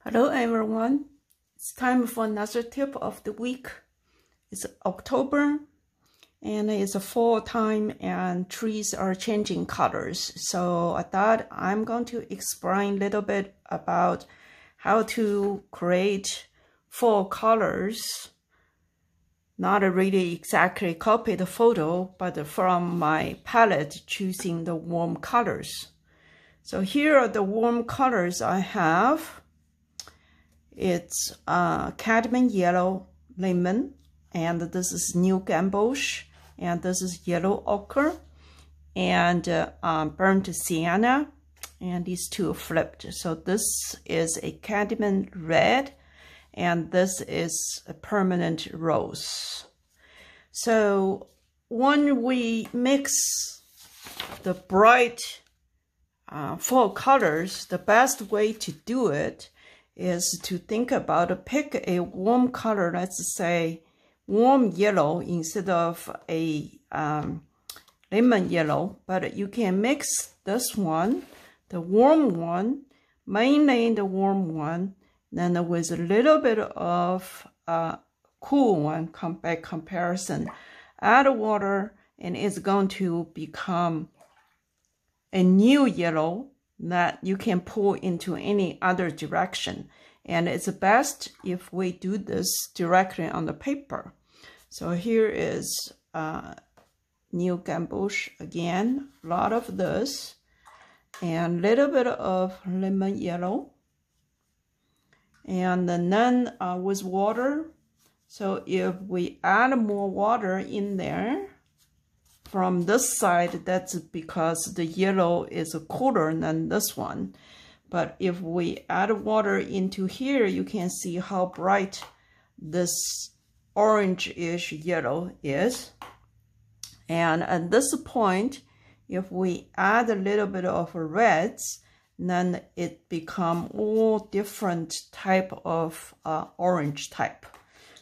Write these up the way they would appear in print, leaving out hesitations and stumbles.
Hello everyone, it's time for another tip of the week. It's October and it's a fall time and trees are changing colors. So I thought I'm going to explain a little bit about how to create fall colors. Not really exactly copy the photo, but from my palette choosing the warm colors. So here are the warm colors I have. It's cadmium yellow lemon, and this is new gamboge, and this is yellow ochre, and burnt sienna, and these two flipped. So this is a cadmium red, and this is a permanent rose. So when we mix the bright fall colors, the best way to do it is to think about pick a warm color, let's say warm yellow instead of a lemon yellow, but you can mix this one, the warm one, mainly the warm one, then with a little bit of cool one by comparison. Add water and it's going to become a new yellow that you can pull into any other direction. And it's best if we do this directly on the paper. So here is new gamboge again, a lot of this, and a little bit of lemon yellow. And then with water. So if we add more water in there, from this side, that's because the yellow is cooler than this one. But if we add water into here, you can see how bright this orange-ish yellow is. And at this point, if we add a little bit of reds, then it become all different type of orange type.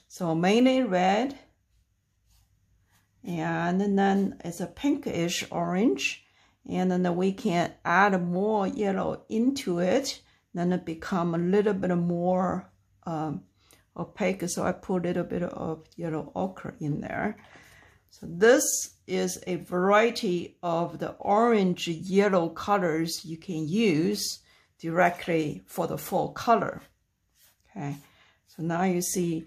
So mainly red, and then it's a pinkish orange, and then we can add more yellow into it, then it become a little bit more opaque. So I put a little bit of yellow ochre in there. So this is a variety of the orange yellow colors you can use directly for the fall color. Okay, so now you see,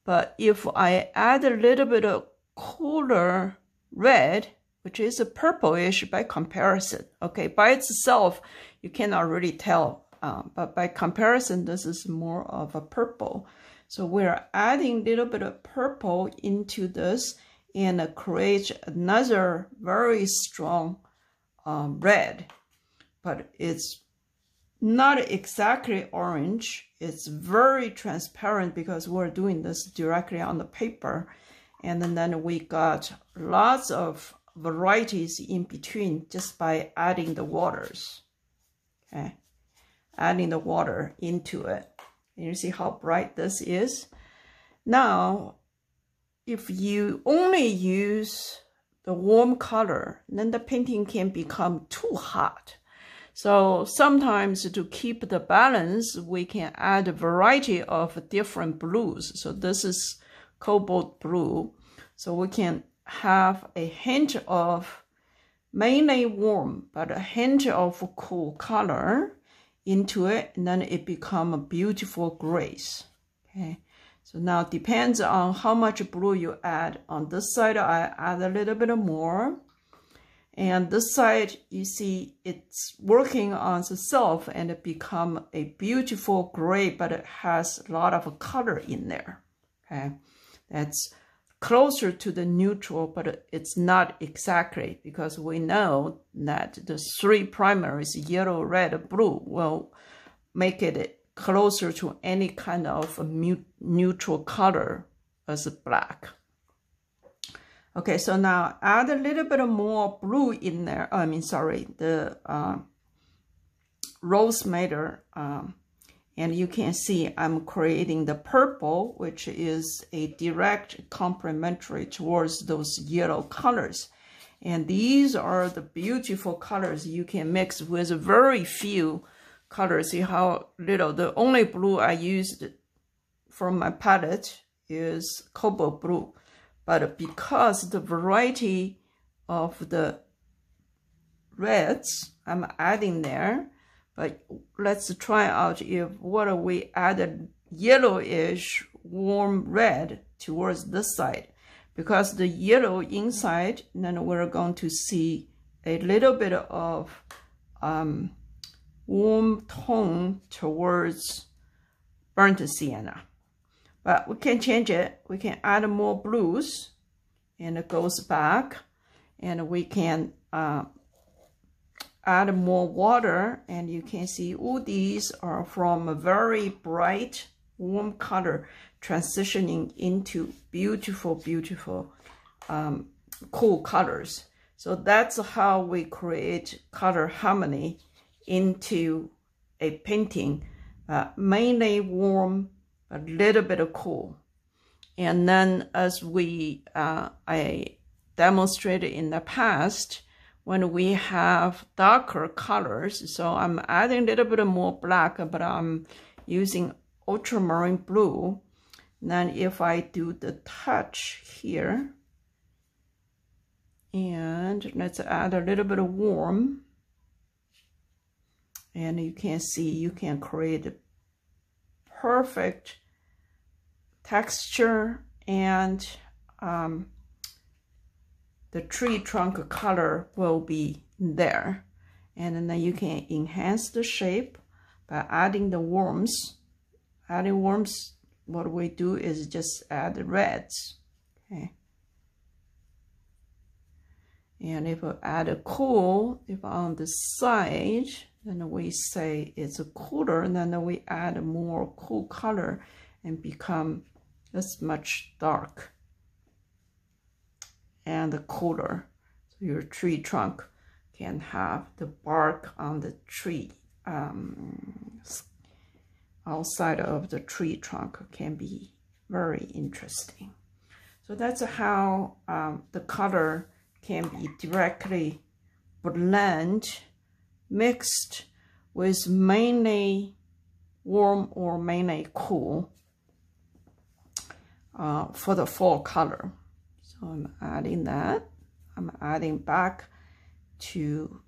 but if I add a little bit of cooler red, which is a purplish by comparison. Okay, by itself, you cannot really tell, but by comparison, this is more of a purple. So we're adding a little bit of purple into this and create another very strong red, but it's not exactly orange. It's very transparent because we're doing this directly on the paper. And then we got lots of varieties in between just by adding the waters. Okay, adding the water into it. And you see how bright this is. Now, if you only use the warm color, then the painting can become too hot. So sometimes to keep the balance, we can add a variety of different blues. So this is cobalt blue, so we can have a hint of mainly warm but a hint of cool color into it, and then it become a beautiful grays. Okay, so now it depends on how much blue you add. On this side I add a little bit more, and this side you see it's working on itself and it become a beautiful gray, but it has a lot of color in there. Okay, that's closer to the neutral, but it's not exactly, because we know that the three primaries, yellow, red, blue, will make it closer to any kind of a neutral color as black. Okay, so now add a little bit more blue in there. I mean, sorry, the rose madder. And you can see I'm creating the purple, which is a direct complementary towards those yellow colors. And these are the beautiful colors you can mix with very few color. See how little, the only blue I used from my palette is cobalt blue. But because the variety of the reds I'm adding there, but let's try out if what we added yellowish warm red towards this side, because the yellow inside, then we're going to see a little bit of warm tone towards burnt sienna. But we can change it. We can add more blues, and it goes back, and we can add more water, and you can see all these are from a very bright warm color transitioning into beautiful, beautiful cool colors. So that's how we create color harmony into a painting, mainly warm, a little bit of cool. And then as I demonstrated in the past, when we have darker colors, so I'm adding a little bit more black, but I'm using ultramarine blue. Then if I do the touch here, and let's add a little bit of warm, and you can see you can create a perfect texture, and the tree trunk color will be there. And then you can enhance the shape by adding the warms. Adding warms, what we do is just add the reds, okay? And if we add a cool, if on the side, then we say it's a cooler, and then we add more cool color and become this much dark and the cooler. So your tree trunk can have the bark on the tree, outside of the tree trunk can be very interesting. So that's how the color can be directly mixed with mainly warm or mainly cool for the fall color. So I'm adding that. I'm adding back to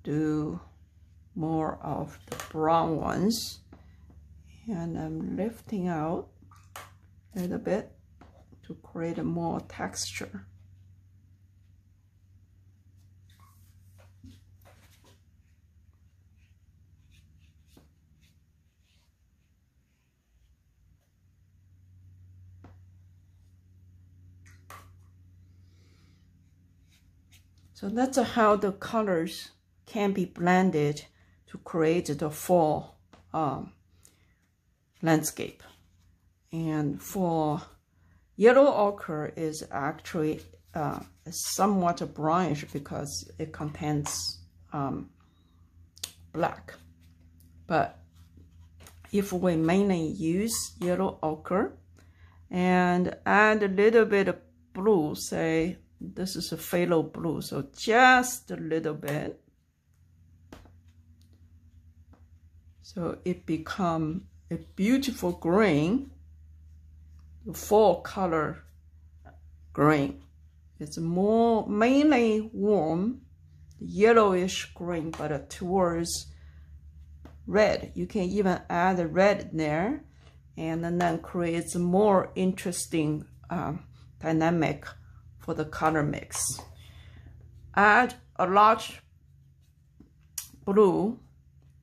do more of the brown ones, and I'm lifting out a little bit to create a more texture. So that's how the colors can be blended to create the fall landscape. And for yellow ochre is actually somewhat brownish because it contains black. But if we mainly use yellow ochre and add a little bit of blue, say this is a phthalo blue, so just a little bit, so it becomes a beautiful green, the fall color green. It's more mainly warm, yellowish green, but towards red. You can even add a red there, and then creates a more interesting dynamic for the color mix. Add a large blue,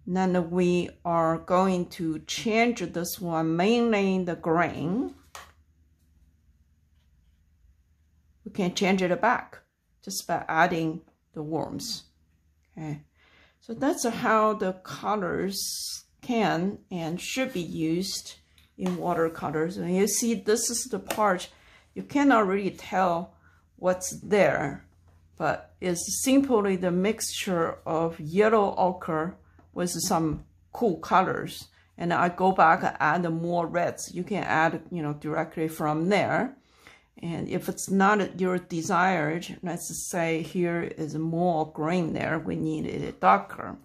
then we are going to change this one mainly the green. We can change it back just by adding the warms. Okay, so that's how the colors can and should be used in watercolors. And you see, this is the part you cannot really tell what's there, but it's simply the mixture of yellow ochre with some cool colors. And I go back and add more reds. You can add, directly from there. And if it's not your desired, let's say here is more green there, we need it darker.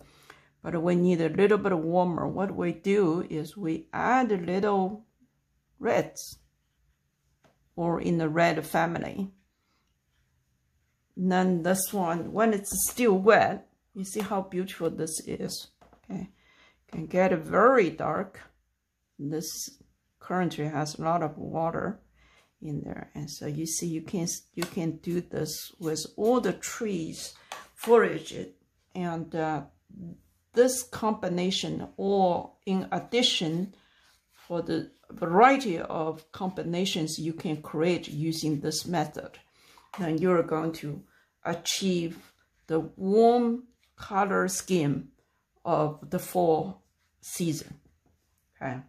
but we need a little bit warmer. What we do is we add a little reds, or in the red family. And then this one, when it's still wet, you see how beautiful this is. Okay, can get very dark. This currently has a lot of water in there, and so you see you can do this with all the trees, foliage, and this combination, or in addition, for the variety of combinations you can create using this method, then you're going to achieve the warm color scheme of the fall season. Okay.